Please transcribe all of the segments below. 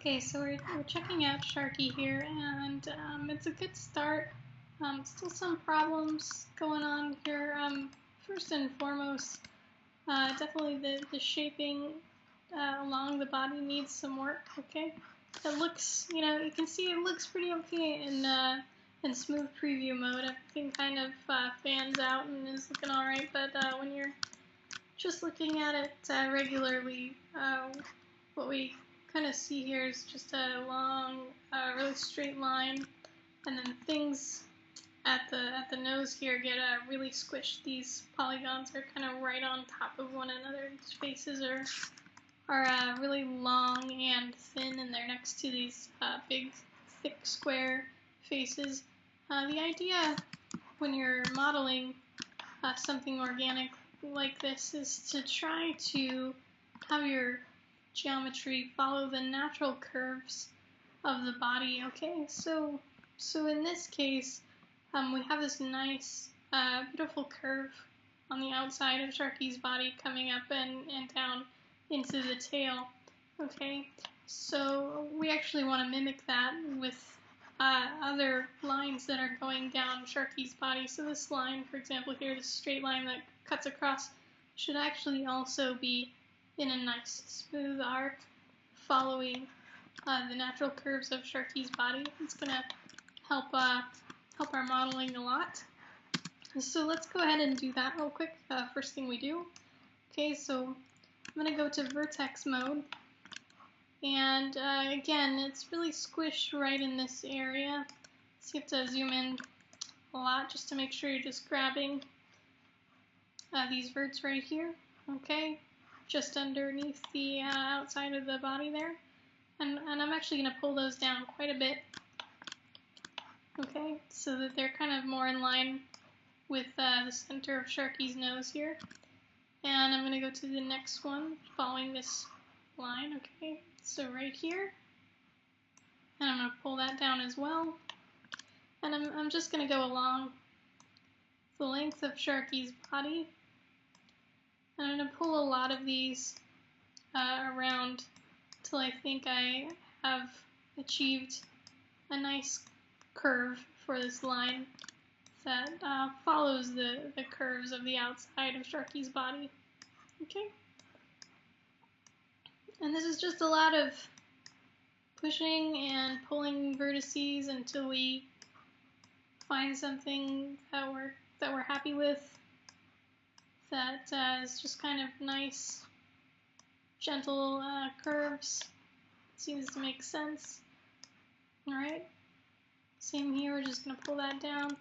Okay, so we're checking out Sharky here, and it's a good start. Still some problems going on here. First and foremost, definitely the shaping along the body needs some work. Okay, it looks, you can see it looks pretty okay in smooth preview mode. Everything kind of fans out and is looking all right, but when you're just looking at it regularly, what we kind of see here is just a long, really straight line, and then things at the nose here get really squished. These polygons are kind of right on top of one another. These faces are really long and thin, and they're next to these big, thick, square faces. The idea when you're modeling something organic like this is to try to have your geometry follow the natural curves of the body. Okay, so in this case, we have this nice, beautiful curve on the outside of Sharky's body coming up and down into the tail. Okay, so we actually want to mimic that with other lines that are going down Sharky's body. So this line, for example, here, this straight line that cuts across, should actually also be in a nice smooth arc following the natural curves of Sharky's body. It's going to help our modeling a lot. So let's go ahead and do that real quick. First thing we do. Okay, so I'm going to go to vertex mode. And again, it's really squished right in this area. So you have to zoom in a lot just to make sure you're just grabbing these verts right here. Okay, just underneath the outside of the body there. And I'm actually going to pull those down quite a bit. Okay, so that they're kind of more in line with the center of Sharky's nose here. And I'm going to go to the next one, following this line. Okay, so right here. And I'm going to pull that down as well. And I'm just going to go along the length of Sharky's body. And I'm going to pull a lot of these around till I think I have achieved a nice curve for this line that follows the curves of the outside of Sharky's body. Okay? And this is just a lot of pushing and pulling vertices until we find something that we're happy with, that is just kind of nice, gentle curves. Seems to make sense. Alright, same here, we're just going to pull that down.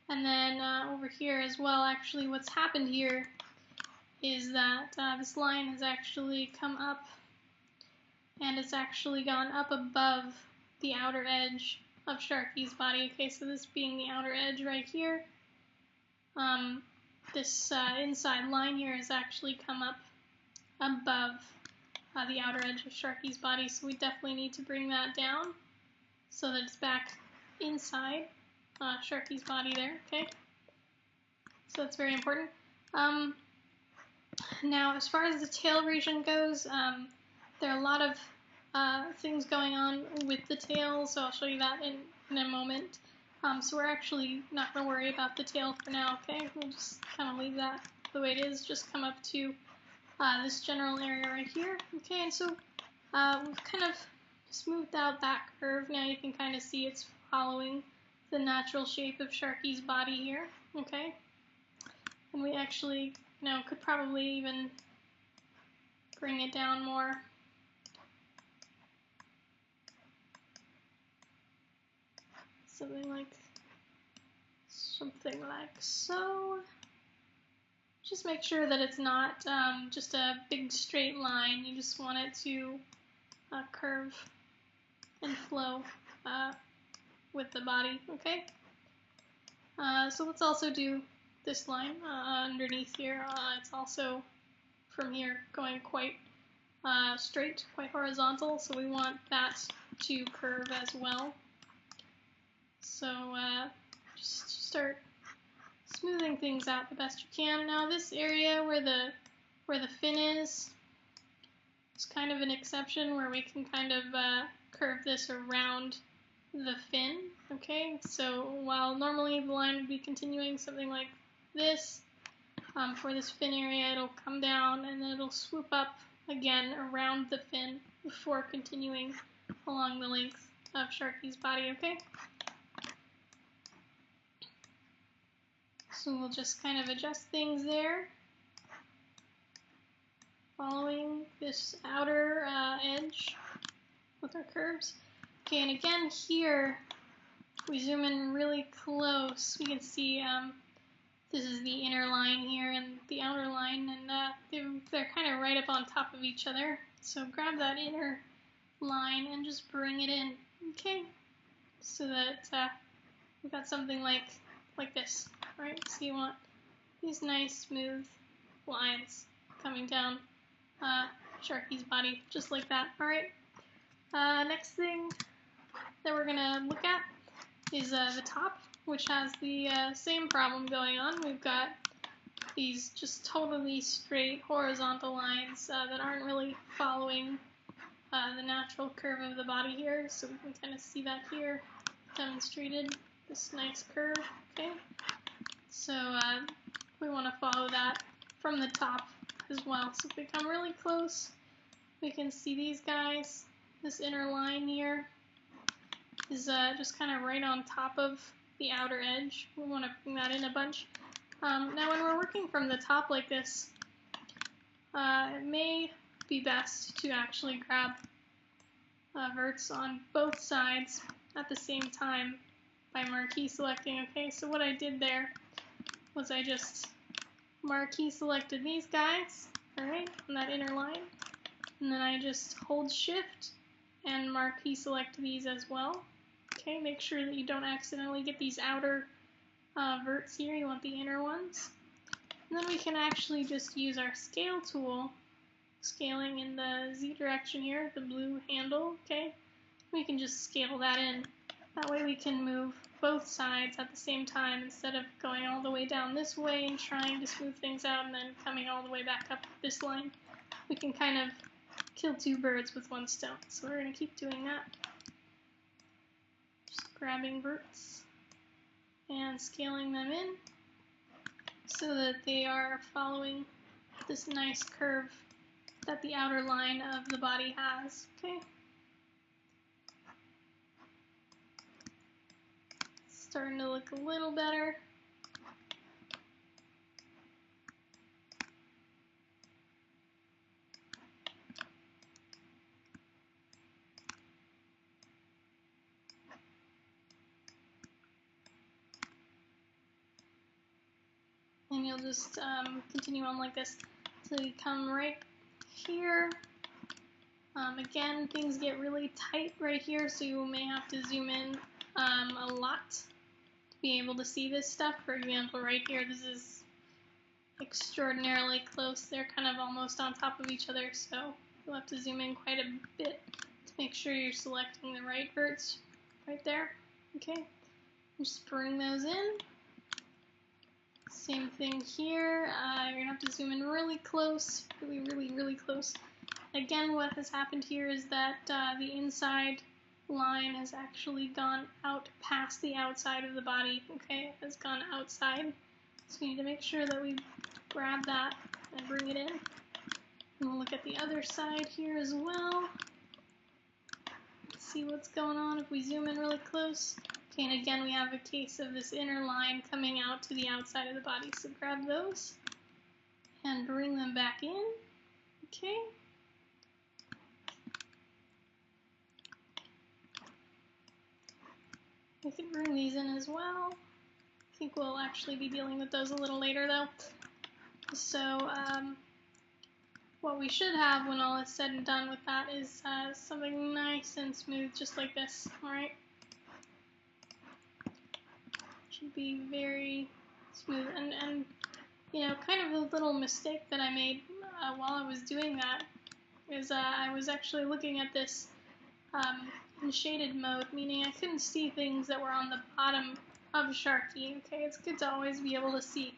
And then over here as well, actually what's happened here is that this line has actually come up, and it's actually gone up above the outer edge of Sharky's body. Okay, so this being the outer edge right here, this inside line here has actually come up above the outer edge of Sharky's body, so we definitely need to bring that down so that it's back inside Sharky's body there. Okay, so that's very important. Now, as far as the tail region goes, there are a lot of things going on with the tail, so I'll show you that in a moment. So we're actually not going to worry about the tail for now, okay? We'll just kind of leave that the way it is, just come up to this general area right here. Okay, and so we've kind of smoothed out that curve. Now you can kind of see it's following the natural shape of Sharky's body here, okay? And we actually, could probably even bring it down more. Something like so. Just make sure that it's not just a big straight line. You just want it to curve and flow with the body, okay? So let's also do this line underneath here. It's also from here going quite straight, quite horizontal, so we want that to curve as well. So just start smoothing things out the best you can. Now this area where the fin is kind of an exception, where we can kind of curve this around the fin, okay? So while normally the line would be continuing something like this, for this fin area, it'll come down and then it'll swoop up again around the fin before continuing along the length of Sharky's body, okay? So we'll just kind of adjust things there, following this outer edge with our curves. Okay, and again here, if we zoom in really close, we can see this is the inner line here and the outer line, and they're kind of right up on top of each other. So grab that inner line and just bring it in, okay? So that we've got something like this, right? So you want these nice smooth lines coming down Sharky's body, just like that, alright? Next thing that we're gonna look at is the top, which has the same problem going on. We've got these just totally straight horizontal lines that aren't really following the natural curve of the body here, so we can kind of see that here demonstrated, this nice curve, okay? So we want to follow that from the top as well. So if we come really close, we can see these guys. This inner line here is just kind of right on top of the outer edge. We want to bring that in a bunch. Now when we're working from the top like this, it may be best to actually grab verts on both sides at the same time by marquee selecting, okay? So what I did there was I just marquee selected these guys, alright, on that inner line, and then I just hold shift and marquee select these as well. Okay, make sure that you don't accidentally get these outer verts here, you want the inner ones. And then we can actually just use our scale tool, scaling in the Z direction here, the blue handle, okay? We can just scale that in. That way we can move both sides at the same time instead of going all the way down this way and trying to smooth things out and then coming all the way back up this line. We can kind of kill two birds with one stone. So we're going to keep doing that. Just grabbing verts and scaling them in so that they are following this nice curve that the outer line of the body has, okay? Starting to look a little better. And you'll just continue on like this until you come right here. Again, things get really tight right here, so you may have to zoom in a lot to be able to see this stuff. For example, right here, this is extraordinarily close. They're kind of almost on top of each other, so you'll have to zoom in quite a bit to make sure you're selecting the right verts right there. Okay, just bring those in. Same thing here. You're going to have to zoom in really close, really close. Again, what has happened here is that the inside line has actually gone out past the outside of the body, okay? It has gone outside. So we need to make sure that we grab that and bring it in. And we'll look at the other side here as well. Let's see what's going on if we zoom in really close. Okay, and again, we have a case of this inner line coming out to the outside of the body. So grab those and bring them back in. Okay. We can bring these in as well. I think we'll actually be dealing with those a little later though. So what we should have when all is said and done with that is something nice and smooth just like this, alright? Should be very smooth. And you know, kind of a little mistake that I made while I was doing that is I was actually looking at this in shaded mode, meaning I couldn't see things that were on the bottom of Sharky, okay? It's good to always be able to see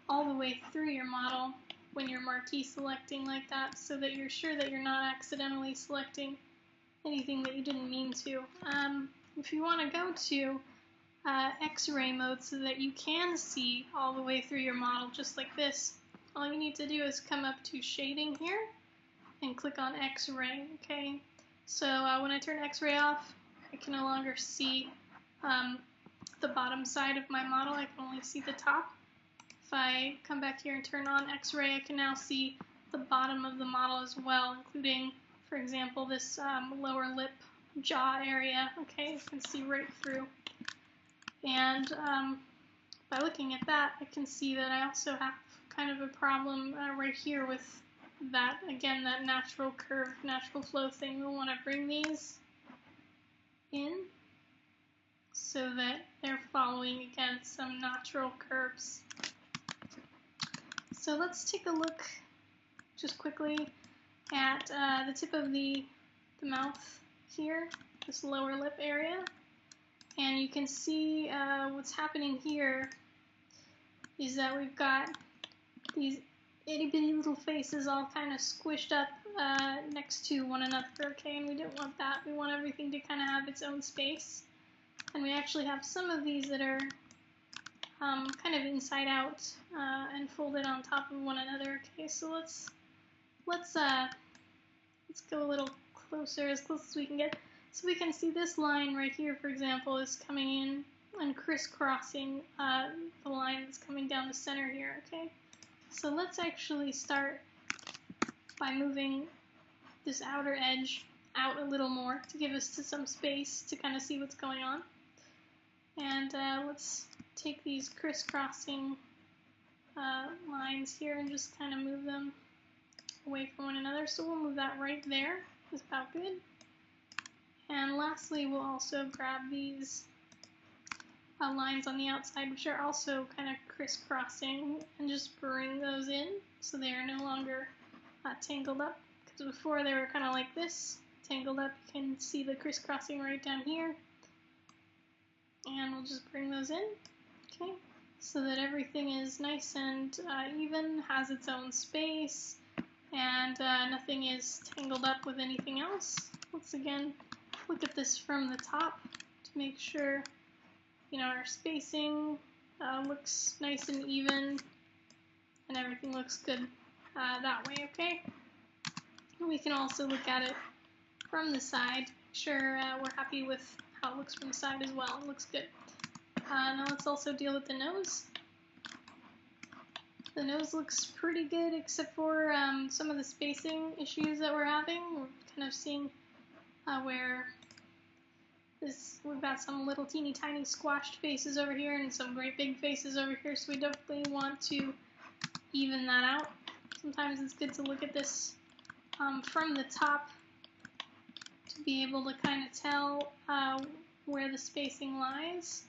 all the way through your model when you're marquee selecting like that so that you're sure that you're not accidentally selecting anything that you didn't mean to. If you want to go to X-ray mode so that you can see all the way through your model just like this, all you need to do is come up to shading here and click on X-ray, okay? So when I turn X-ray off, I can no longer see the bottom side of my model. I can only see the top. If I come back here and turn on X-ray, I can now see the bottom of the model as well, including, for example, this lower lip jaw area. Okay, you can see right through. And by looking at that, I can see that I also have kind of a problem right here with that, again, that natural curve, natural flow thing. We'll want to bring these in so that they're following, again, some natural curves. So let's take a look just quickly at the tip of the mouth here, this lower lip area. And you can see what's happening here is that we've got these itty-bitty little faces all kind of squished up next to one another, okay? And we don't want that. We want everything to kind of have its own space. And we actually have some of these that are kind of inside out and folded on top of one another, okay? So let's go a little closer, as close as we can get. So we can see this line right here, for example, is coming in and crisscrossing the line that's coming down the center here, okay? So let's actually start by moving this outer edge out a little more to give us some space to kind of see what's going on. And let's take these crisscrossing lines here and just kind of move them away from one another. So we'll move that right there. That's about good. And lastly, we'll also grab these lines on the outside, which are also kind of crisscrossing, and just bring those in so they are no longer tangled up. Because before they were kind of like this, tangled up. You can see the crisscrossing right down here. And we'll just bring those in, okay, so that everything is nice and even, has its own space, and nothing is tangled up with anything else. Let's again look at this from the top to make sure, you know, our spacing looks nice and even, and everything looks good that way, okay? And we can also look at it from the side, make sure we're happy with how it looks from the side as well. It looks good. Now let's also deal with the nose. The nose looks pretty good, except for some of the spacing issues that we're having. We're kind of seeing where we've got some little teeny tiny squashed faces over here and some great big faces over here, so we definitely want to even that out. Sometimes it's good to look at this from the top to be able to kind of tell where the spacing lies.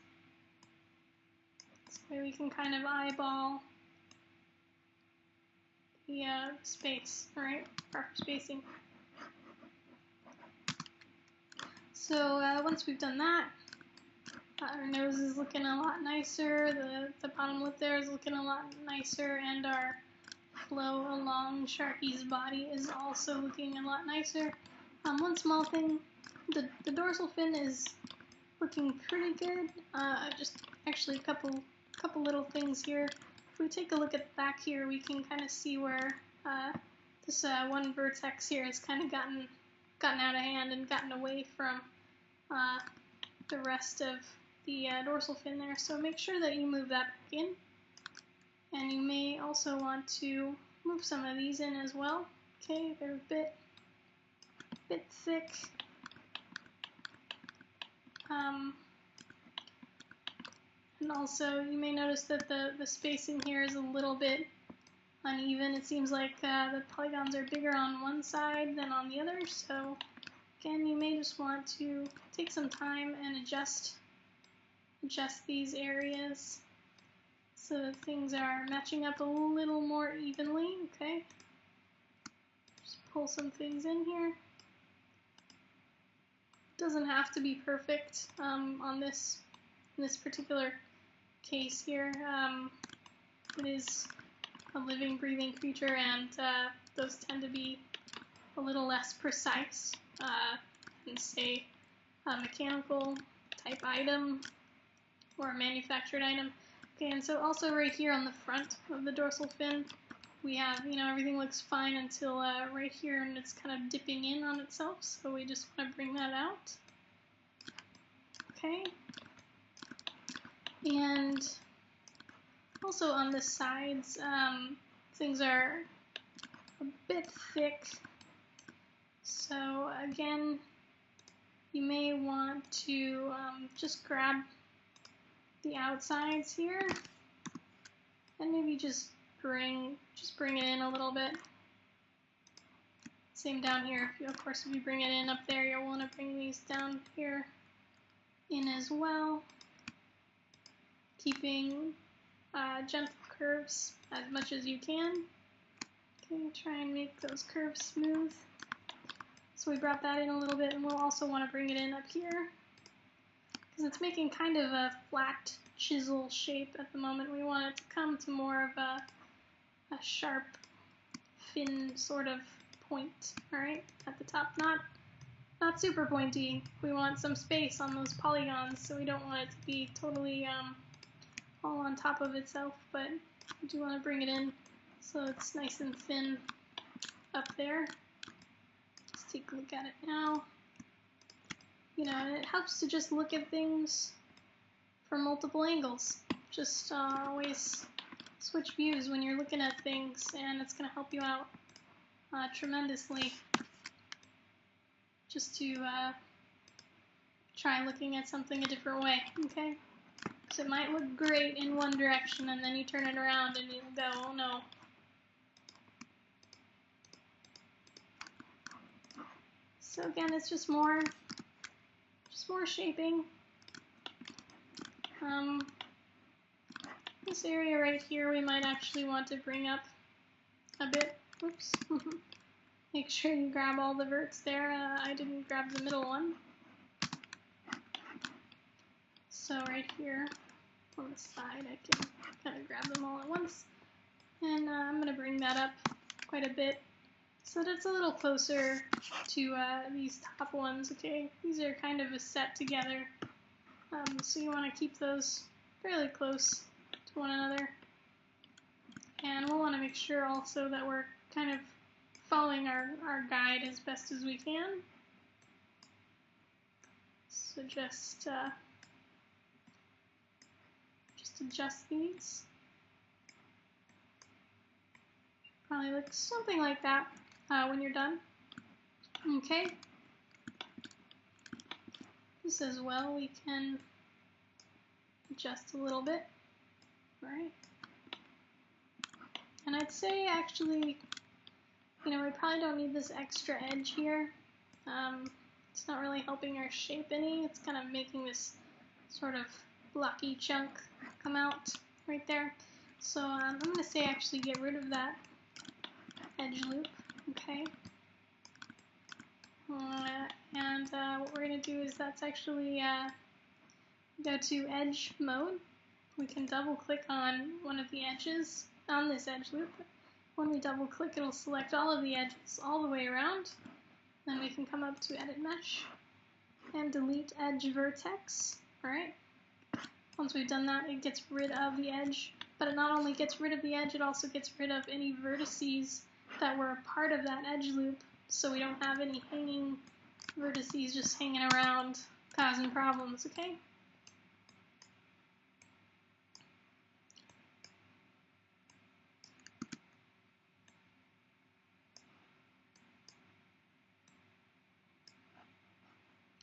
This way we can kind of eyeball the space, right? Proper spacing. So once we've done that, our nose is looking a lot nicer, the bottom lip there is looking a lot nicer, and our flow along Sharky's body is also looking a lot nicer. One small thing, the dorsal fin is looking pretty good. Just actually a couple little things here. If we take a look at the back here, we can kind of see where this one vertex here has kind of gotten out of hand and gotten away from the rest of the dorsal fin there. So make sure that you move that back in. And you may also want to move some of these in as well. Okay, they're a bit thick. And also, you may notice that the spacing here is a little bit uneven. It seems like the polygons are bigger on one side than on the other, so again, you may just want to take some time and adjust these areas so that things are matching up a little more evenly, okay? Just pull some things in here. Doesn't have to be perfect on this particular case here. It is a living, breathing creature, and those tend to be a little less precise can say a mechanical type item or a manufactured item. Okay, and so also right here on the front of the dorsal fin, we have, everything looks fine until right here, and it's kind of dipping in on itself, so we just want to bring that out. Okay. And also on the sides, things are a bit thick, so again, you may want to just grab the outsides here, and maybe just bring it in a little bit. Same down here. Of course, if you bring it in up there, you'll want to bring these down here in as well, keeping gentle curves as much as you can. Okay, try and make those curves smooth. So we brought that in a little bit, and we'll also want to bring it in up here, because it's making kind of a flat chisel shape at the moment. We want it to come to more of a sharp fin sort of point, alright, at the top. Not super pointy. We want some space on those polygons, so we don't want it to be totally all on top of itself, but we do want to bring it in so it's nice and thin up there. Let's take a look at it now. And it helps to just look at things from multiple angles. Just always switch views when you're looking at things, and it's going to help you out tremendously. Just to try looking at something a different way, okay? So it might look great in one direction, and then you turn it around and you'll go, oh no. So again, it's just more shaping. This area right here, we might actually want to bring up a bit. Oops. Make sure you grab all the verts there. I didn't grab the middle one. So right here on the side, I can kind of grab them all at once. And I'm going to bring that up quite a bit so that it's a little closer to these top ones, okay? These are kind of a set together, so you want to keep those fairly close to one another. And we'll want to make sure also that we're kind of following our guide as best as we can. So just adjust these. Probably looks something like that when you're done. Okay. This as well we can adjust a little bit, right? And I'd say actually, we probably don't need this extra edge here. It's not really helping our shape any. It's kind of making this sort of blocky chunk come out right there. So I'm going to say actually get rid of that edge loop, okay? And what we're going to do is that's actually go to edge mode. We can double click on one of the edges on this edge loop. When we double click, it'll select all of the edges all the way around. Then we can come up to edit mesh and delete edge vertex. Alright. Once we've done that, it gets rid of the edge, but it not only gets rid of the edge, it also gets rid of any vertices that were a part of that edge loop, so we don't have any hanging vertices just hanging around causing problems, okay?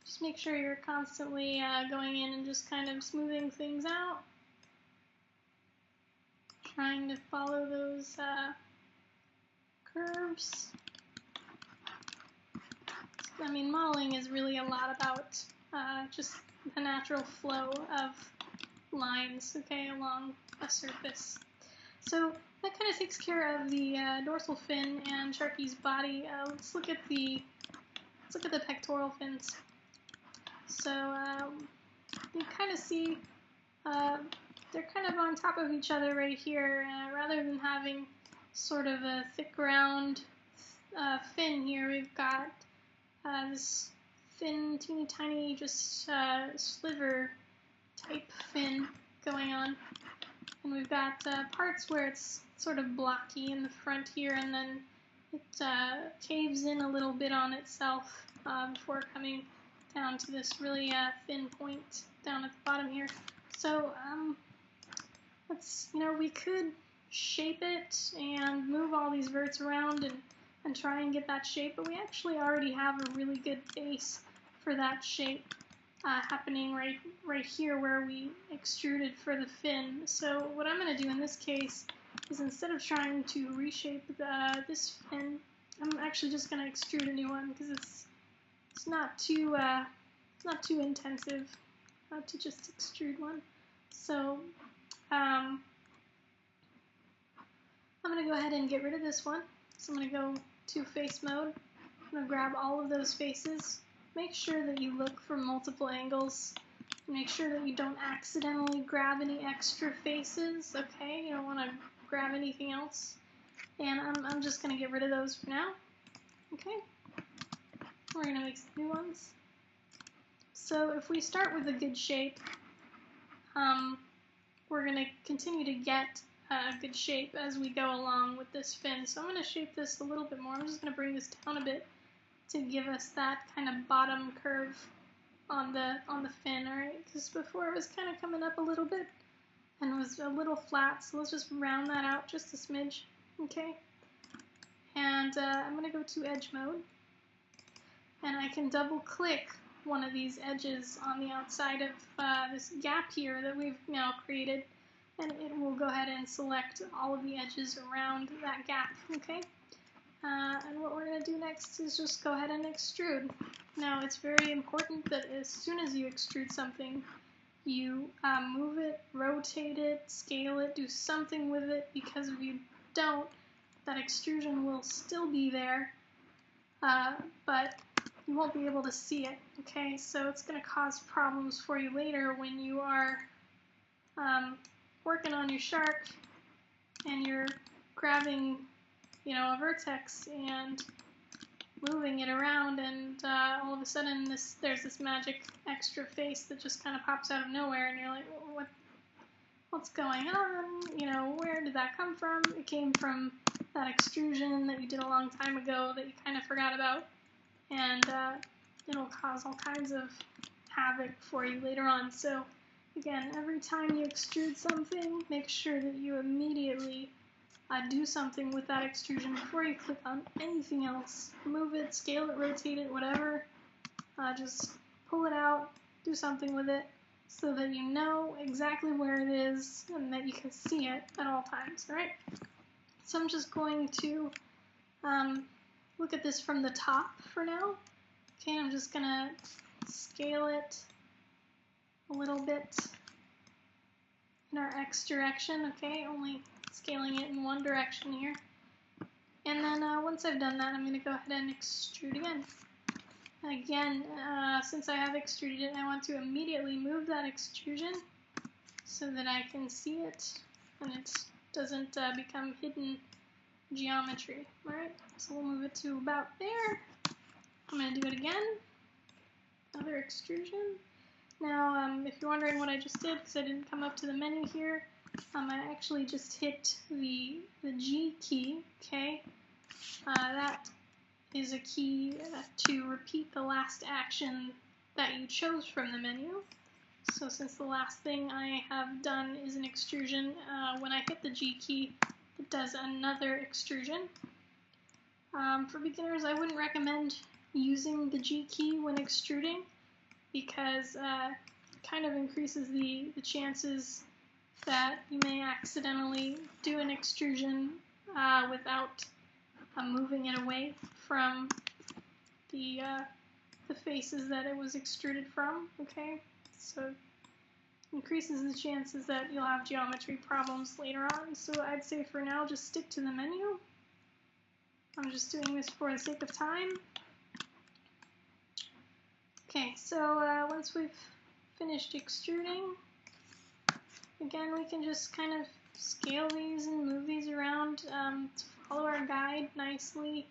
Just make sure you're constantly going in and just kind of smoothing things out. Trying to follow those curves. I mean, modeling is really a lot about just the natural flow of lines, okay, along a surface. So that kind of takes care of the dorsal fin and Sharky's body. Let's look at the pectoral fins. So you kind of see they're kind of on top of each other right here. Rather than having sort of a thick round fin here, we've got this thin, teeny tiny, just sliver type fin going on. And we've got parts where it's sort of blocky in the front here, and then it caves in a little bit on itself before coming down to this really thin point down at the bottom here. So we could shape it and move all these verts around and try and get that shape, but we actually already have a really good base for that shape happening right here where we extruded for the fin. So what I'm going to do in this case is, instead of trying to reshape this fin, I'm actually just going to extrude a new one, because it's not too intensive to just extrude one. So I'm going to go ahead and get rid of this one. So I'm going to go to face mode. I'm going to grab all of those faces. Make sure that you look for multiple angles. Make sure that you don't accidentally grab any extra faces, okay? You don't want to grab anything else. And I'm just going to get rid of those for now, okay? We're going to make some new ones. So if we start with a good shape, we're going to continue to get a good shape as we go along with this fin. So I'm going to shape this a little bit more. I'm just going to bring this down a bit to give us that kind of bottom curve on the fin, alright? Because before it was kind of coming up a little bit and it was a little flat, so let's just round that out just a smidge, okay? And I'm going to go to edge mode, and I can double click one of these edges on the outside of this gap here that we've now created, and it will go ahead and select all of the edges around that gap, okay? And what we're going to do next is just go ahead and extrude. Now, it's very important that as soon as you extrude something, you move it, rotate it, scale it, do something with it, because if you don't, that extrusion will still be there, but you won't be able to see it, okay? So it's going to cause problems for you later when you are working on your shark and you're grabbing a vertex and moving it around, and all of a sudden there's this magic extra face that just kind of pops out of nowhere, and you're like, what's going on? Where did that come from? It came from that extrusion that you did a long time ago that you kind of forgot about, and it'll cause all kinds of havoc for you later on. So again, every time you extrude something, make sure that you immediately do something with that extrusion before you click on anything else. Move it, scale it, rotate it, whatever. Just pull it out, do something with it, so that you know exactly where it is and that you can see it at all times, alright? So I'm just going to look at this from the top for now. Okay, I'm just going to scale it a little bit in our X direction, okay? Only scaling it in one direction here. And then once I've done that, I'm going to go ahead and extrude again. Again, since I have extruded it, I want to immediately move that extrusion so that I can see it and it doesn't become hidden geometry. Alright, so we'll move it to about there. I'm going to do it again. Another extrusion. Now, if you're wondering what I just did, because I didn't come up to the menu here, I actually just hit the G key, okay? That is a key to repeat the last action that you chose from the menu. So since the last thing I have done is an extrusion, when I hit the G key, it does another extrusion. For beginners, I wouldn't recommend using the G key when extruding, because it kind of increases the chances that you may accidentally do an extrusion without moving it away from the faces that it was extruded from, okay? So it increases the chances that you'll have geometry problems later on. So I'd say for now, just stick to the menu. I'm just doing this for the sake of time. Okay, so once we've finished extruding, again, we can just kind of scale these and move these around to follow our guide nicely.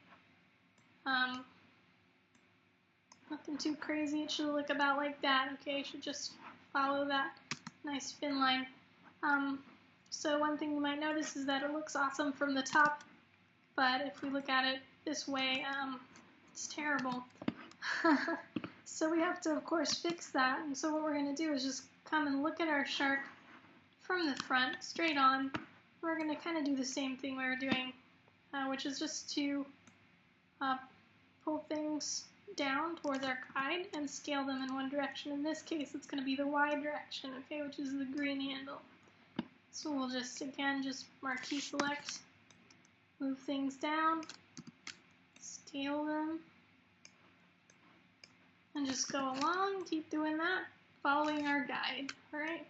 Nothing too crazy. It should look about like that. Okay, it should just follow that nice fin line. So one thing you might notice is that it looks awesome from the top, but if we look at it this way, it's terrible. So we have to, of course, fix that. And so what we're going to do is just come and look at our shark from the front, straight on. We're going to kind of do the same thing we were doing, which is just to pull things down towards our guide and scale them in one direction. In this case, it's going to be the Y direction, okay, which is the green handle. So we'll just, again, just marquee select, move things down, scale them, and just go along, keep doing that, following our guide, all right?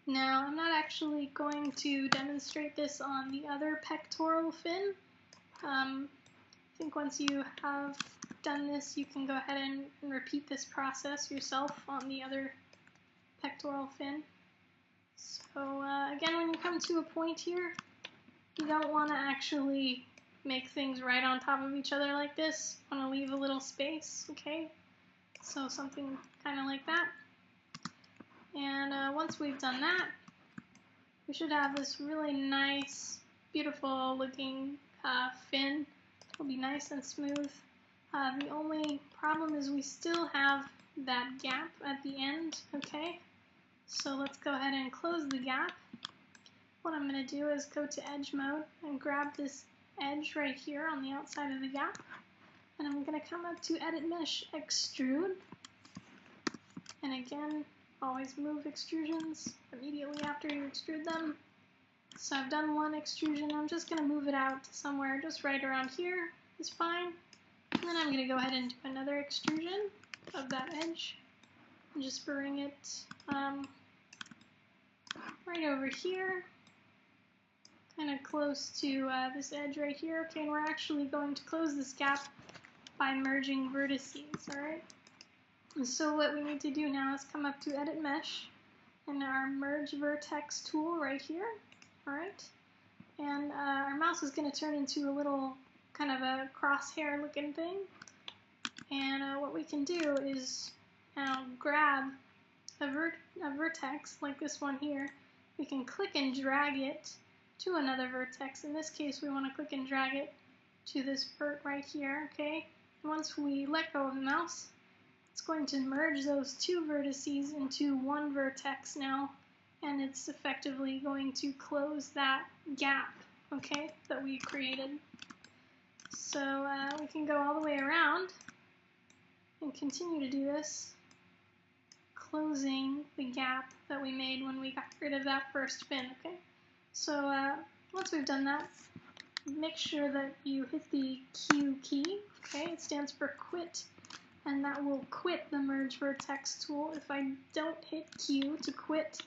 Now, I'm not actually going to demonstrate this on the other pectoral fin. I think once you have done this, you can go ahead and repeat this process yourself on the other pectoral fin. So again, when you come to a point here, you don't want to actually make things right on top of each other like this. You want to leave a little space, okay? So something kind of like that. And once we've done that, we should have this really nice, beautiful looking fin. It'll be nice and smooth. The only problem is we still have that gap at the end, okay? So let's go ahead and close the gap. What I'm going to do is go to edge mode and grab this edge right here on the outside of the gap. And I'm going to come up to edit mesh extrude. And again, always move extrusions immediately after you extrude them. So I've done one extrusion. I'm just going to move it out to somewhere just right around here is fine. And then I'm going to go ahead and do another extrusion of that edge. And just bring it right over here. Kind of close to this edge right here. Okay, and we're actually going to close this gap by merging vertices, alright? And so what we need to do now is come up to Edit Mesh and our Merge Vertex tool right here, alright? And our mouse is going to turn into a little kind of a crosshair looking thing. And what we can do is now grab a vertex like this one here. We can click and drag it to another vertex. In this case, we want to click and drag it to this vert right here, okay? Once we let go of the mouse, it's going to merge those two vertices into one vertex now, and it's effectively going to close that gap, okay, that we created. So we can go all the way around and continue to do this, closing the gap that we made when we got rid of that first fin, okay? So once we've done that, make sure that you hit the Q key, okay? It stands for quit, and that will quit the Merge Vertex tool. If I don't hit Q to quit,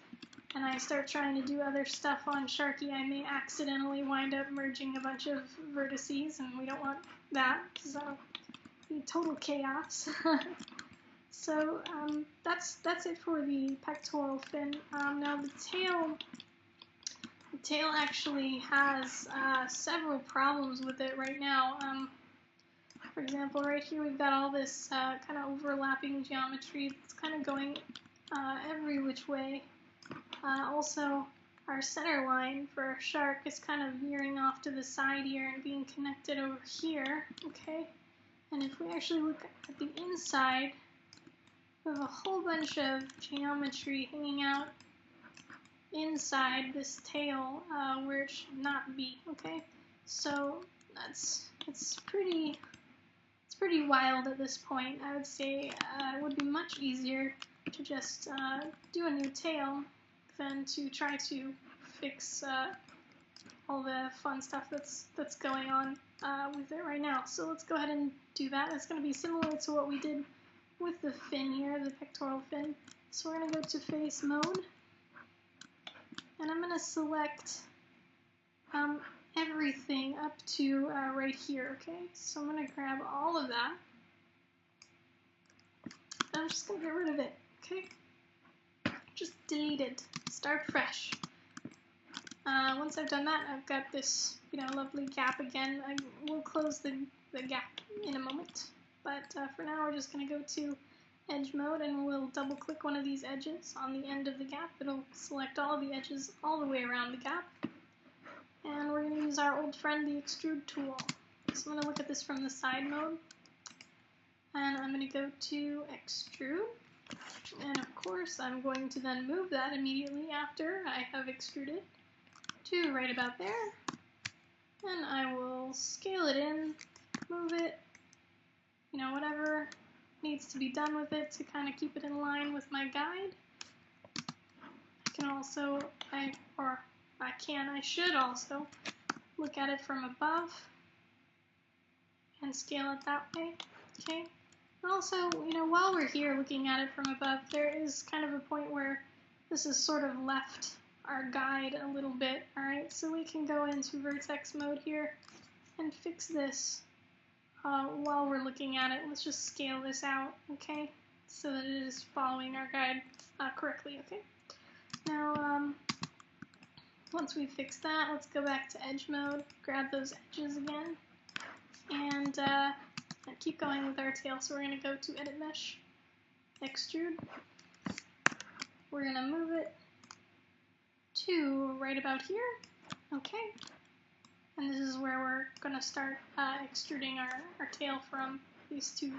and I start trying to do other stuff on Sharky, I may accidentally wind up merging a bunch of vertices, and we don't want that, because that'll be total chaos. So that's it for the pectoral fin. Now the tail actually has several problems with it right now. For example, right here we've got all this kind of overlapping geometry that's kind of going every which way. Also, our center line for our shark is kind of veering off to the side here and being connected over here, okay? And if we actually look at the inside, we have a whole bunch of geometry hanging out inside this tail where it should not be, okay? So it's pretty wild at this point. I would say it would be much easier to just do a new tail than to try to fix all the fun stuff that's going on with it right now. So let's go ahead and do that. It's going to be similar to what we did with the fin here, the pectoral fin. So we're going to go to face mode, and I'm going to select everything up to right here, okay? So I'm going to grab all of that. I'm just going to get rid of it, okay? Just delete it. Start fresh. Once I've done that, I've got this, lovely gap again. I will close the gap in a moment, but for now we're just going to go to edge mode, and we'll double click one of these edges on the end of the gap. It'll select all of the edges all the way around the gap, and we're going to use our old friend, the extrude tool. So I'm going to look at this from the side mode, and I'm going to go to extrude, and of course I'm going to then move that immediately after I have extruded to right about there, and I will scale it in, move it, whatever needs to be done with it to kind of keep it in line with my guide. I can also, I should also look at it from above and scale it that way, okay? And also, while we're here looking at it from above, there is kind of a point where this is sort of left our guide a little bit, alright? So we can go into vertex mode here and fix this while we're looking at it. Let's just scale this out, okay? So that it is following our guide correctly, okay? Now, once we fix that, let's go back to edge mode, grab those edges again, and keep going with our tail. So we're going to go to edit mesh, extrude. We're going to move it to right about here, okay? And this is where we're going to start extruding our tail from, these two,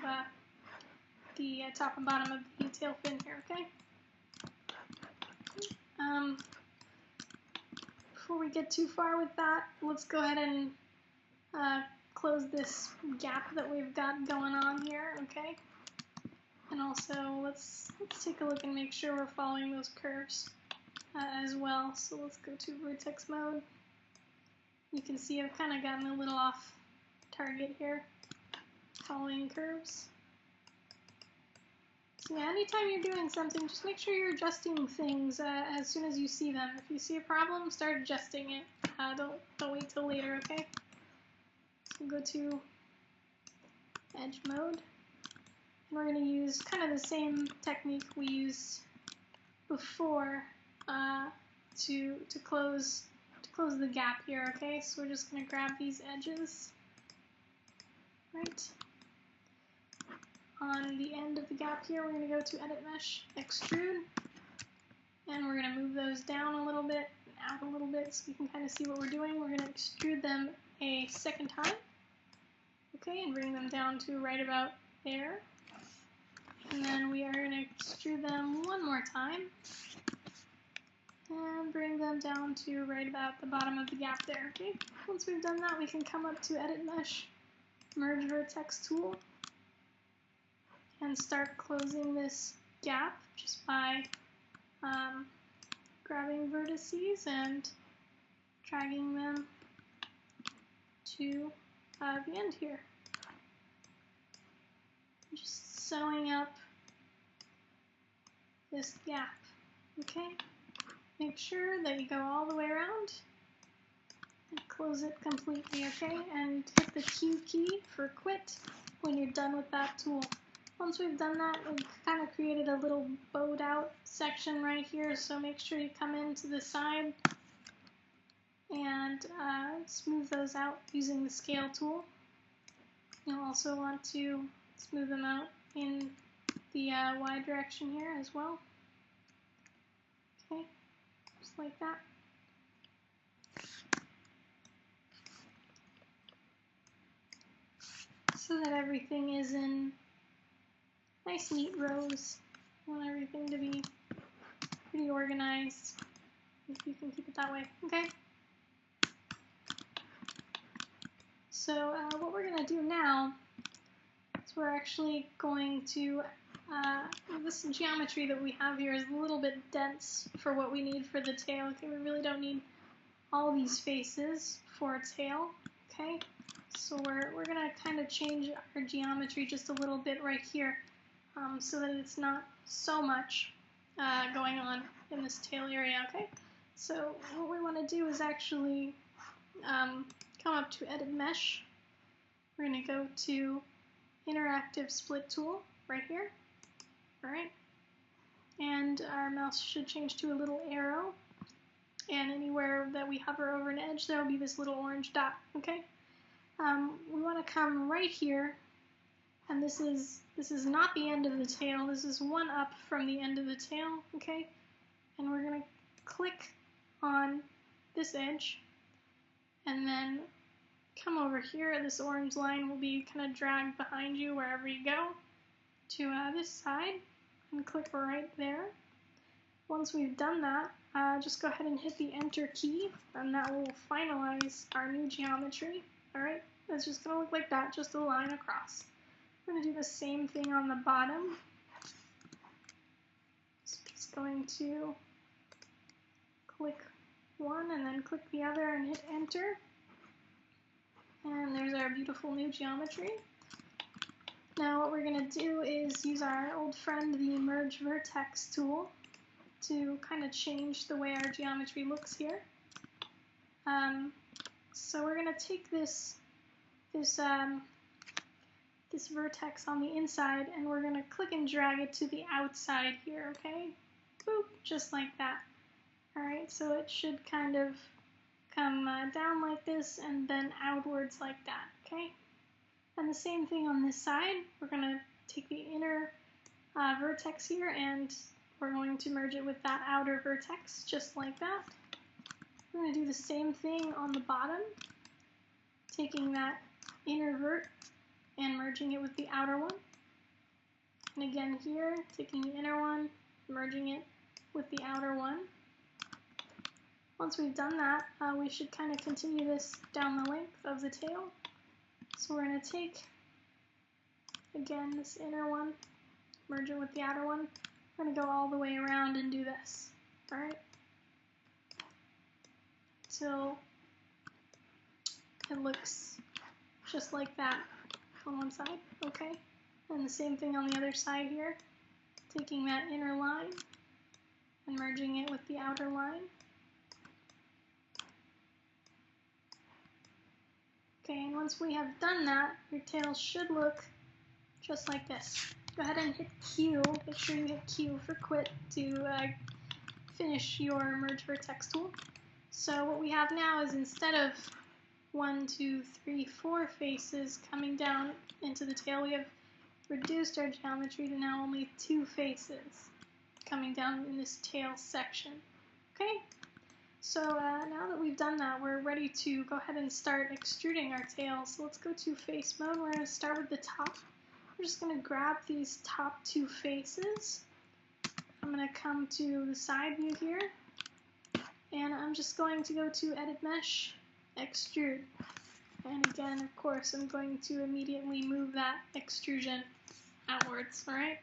the top and bottom of the tail fin here, okay? Before we get too far with that, let's go ahead and close this gap that we've got going on here, okay? And also, let's take a look and make sure we're following those curves as well. So let's go to vertex mode. You can see I've kind of gotten a little off target here, following curves. So yeah, anytime you're doing something, just make sure you're adjusting things as soon as you see them. If you see a problem, start adjusting it. Don't wait till later, okay? So go to edge mode, and we're going to use kind of the same technique we used before to close the gap here, okay? So we're just going to grab these edges, right? On the end of the gap here, we're going to go to edit mesh, extrude, and we're going to move those down a little bit, out a little bit, so you can kind of see what we're doing. We're going to extrude them a second time, okay, and bring them down to right about there. And then we are going to extrude them one more time, and bring them down to right about the bottom of the gap there, okay? Once we've done that, we can come up to edit mesh, merge vertex tool, and start closing this gap just by grabbing vertices and dragging them to the end here. Just sewing up this gap, okay? Make sure that you go all the way around and close it completely, okay? And hit the Q key for quit when you're done with that tool. Once we've done that, we've kind of created a little bowed out section right here, so make sure you come in to the side and smooth those out using the scale tool. You'll also want to smooth them out in the Y direction here as well. Okay, just like that. So that everything is in nice neat rows. I want everything to be pretty organized, if you can keep it that way, okay? So what we're going to do now is we're actually going to, this geometry that we have here is a little bit dense for what we need for the tail, okay? We really don't need all these faces for a tail, okay? So we're going to kind of change our geometry just a little bit right here, so that it's not so much going on in this tail area, okay? So what we want to do is actually come up to Edit Mesh. We're going to go to Interactive Split Tool right here, all right? And our mouse should change to a little arrow. and anywhere that we hover over an edge, there will be this little orange dot, okay? We want to come right here, and this is not the end of the tail, this is one up from the end of the tail, okay? And we're going to click on this edge, and then come over here. This orange line will be kind of dragged behind you wherever you go to this side, and click right there. Once we've done that, just go ahead and hit the Enter key, and that will finalize our new geometry. Alright, it's just going to look like that, just a line across. We're going to do the same thing on the bottom. So just going to click one and then click the other and hit Enter. And there's our beautiful new geometry. Now what we're going to do is use our old friend, the Merge Vertex tool, to kind of change the way our geometry looks here. So we're going to take this vertex on the inside, and we're going to click and drag it to the outside here, okay? Boop, just like that. Alright, so it should kind of come down like this and then outwards like that, okay? And the same thing on this side. We're going to take the inner vertex here, and we're going to merge it with that outer vertex, just like that. We're going to do the same thing on the bottom, taking that inner vert and merging it with the outer one. And again here, taking the inner one, merging it with the outer one. Once we've done that, we should kind of continue this down the length of the tail. So we're going to take, again, this inner one, merge it with the outer one. We're going to go all the way around and do this, alright? Till it looks just like that on one side, okay? And the same thing on the other side here, taking that inner line and merging it with the outer line. Okay, and once we have done that, your tail should look just like this. Go ahead and hit Q. Make sure you hit Q for quit to finish your Merge Vertex tool. So what we have now is, instead of 1, 2, 3, 4 faces coming down into the tail, we have reduced our geometry to now only 2 faces coming down in this tail section. Okay? So now that we've done that, we're ready to go ahead and start extruding our tail. So let's go to face mode. We're going to start with the top. We're just going to grab these top 2 faces. I'm going to come to the side view here, and I'm just going to go to Edit Mesh, Extrude. And again, of course, I'm going to immediately move that extrusion outwards, alright?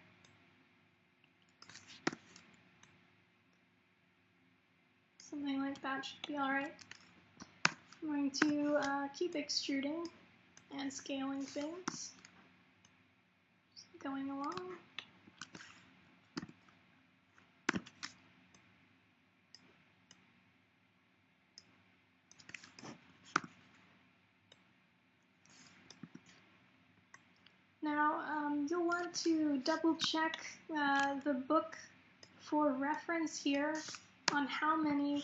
Something like that should be alright. I'm going to keep extruding and scaling things. Just going along. Now, you'll want to double check the book for reference here on how many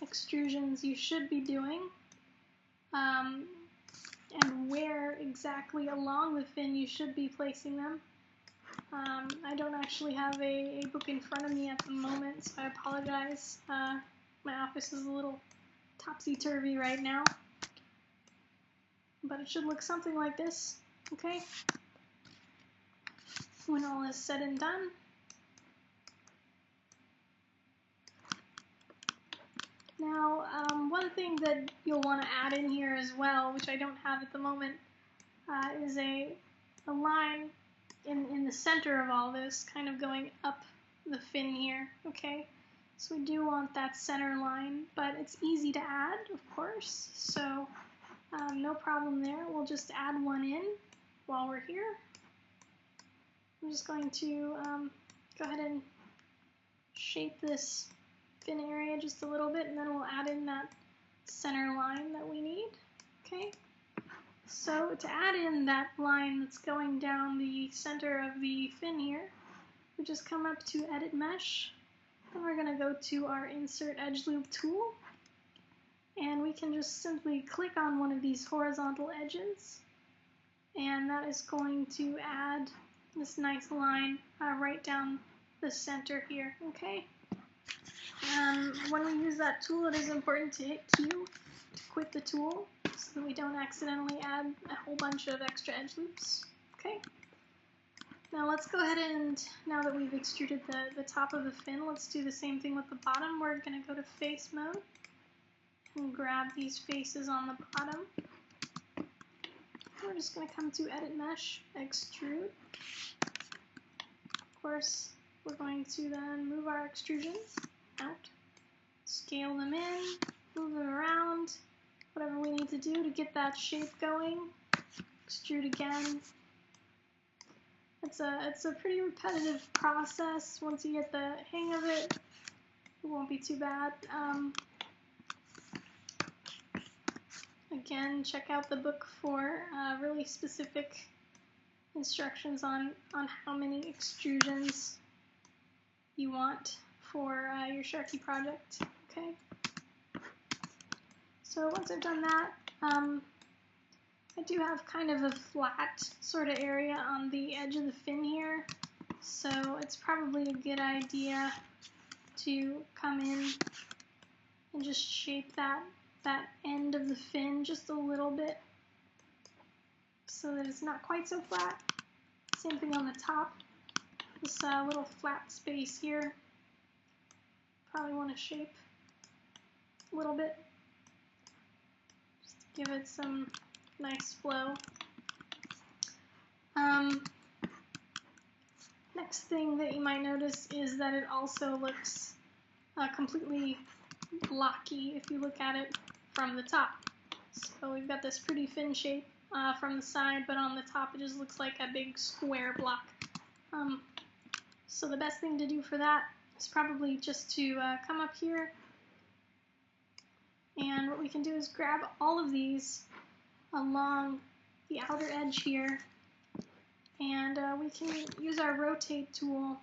extrusions you should be doing, and where exactly along the fin you should be placing them. I don't actually have a book in front of me at the moment, so I apologize. My office is a little topsy-turvy right now, but it should look something like this, okay? When all is said and done. Now, one thing that you'll want to add in here as well, which I don't have at the moment, is a line in the center of all this, kind of going up the fin here, okay? So we do want that center line, but it's easy to add, of course, so no problem there. We'll just add one in while we're here. I'm just going to go ahead and shape this fin area just a little bit, and then we'll add in that center line that we need. Okay, so to add in that line that's going down the center of the fin here, we just come up to Edit Mesh, Then we're going to go to our Insert Edge Loop tool, and we can just simply click on one of these horizontal edges, and that is going to add this nice line right down the center here, okay? When we use that tool, it is important to hit Q to quit the tool so that we don't accidentally add a whole bunch of extra edge loops, okay? Now let's go ahead and, now that we've extruded the top of the fin, let's do the same thing with the bottom. We're going to go to face mode and grab these faces on the bottom. We're just going to come to Edit Mesh, Extrude. Of course, we're going to then move our extrusions out, scale them in, move them around, whatever we need to do to get that shape going. Extrude again. It's a pretty repetitive process. Once you get the hang of it, it won't be too bad. Again, check out the book for really specific instructions on how many extrusions you want for your Sharky project. Okay. So once I've done that, I do have kind of a flat sort of area on the edge of the fin here, so it's probably a good idea to come in and just shape that end of the fin just a little bit so that it's not quite so flat. Same thing on the top. This little flat space here, probably want to shape a little bit, just to give it some nice flow. Next thing that you might notice is that it also looks completely blocky if you look at it from the top. So we've got this pretty fin shape from the side, but on the top it just looks like a big square block. So the best thing to do for that is probably just to come up here, and what we can do is grab all of these along the outer edge here, and we can use our rotate tool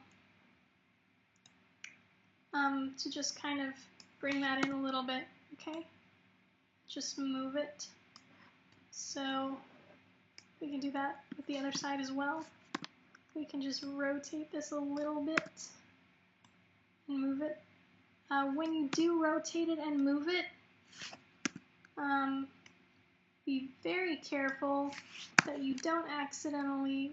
to just kind of bring that in a little bit, okay? Just move it. So we can do that with the other side as well. We can just rotate this a little bit and move it. When you do rotate it and move it, be very careful that you don't accidentally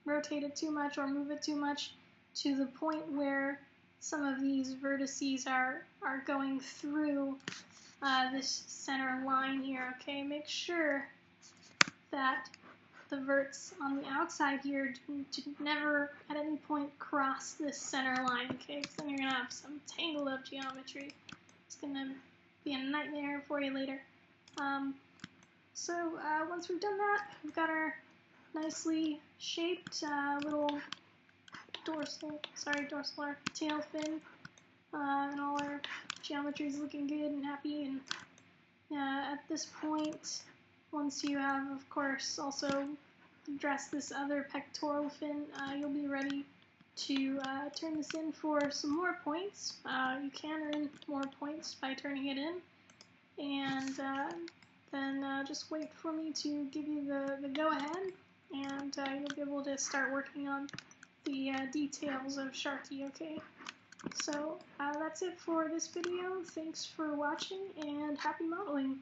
rotate it too much or move it too much to the point where some of these vertices are going through this center line here, okay? Make sure that the verts on the outside here do never at any point cross this center line, okay? Because then you're going to have some tangled up geometry. It's going to be a nightmare for you later. So once we've done that, we've got our nicely shaped little dorsal tail fin, and all our geometry is looking good and happy. And at this point, once you have, of course, also addressed this other pectoral fin, you'll be ready to turn this in for some more points. You can earn more points by turning it in, and then just wait for me to give you the go-ahead, and you'll be able to start working on the details of Sharky, okay? So that's it for this video. Thanks for watching, and happy modeling!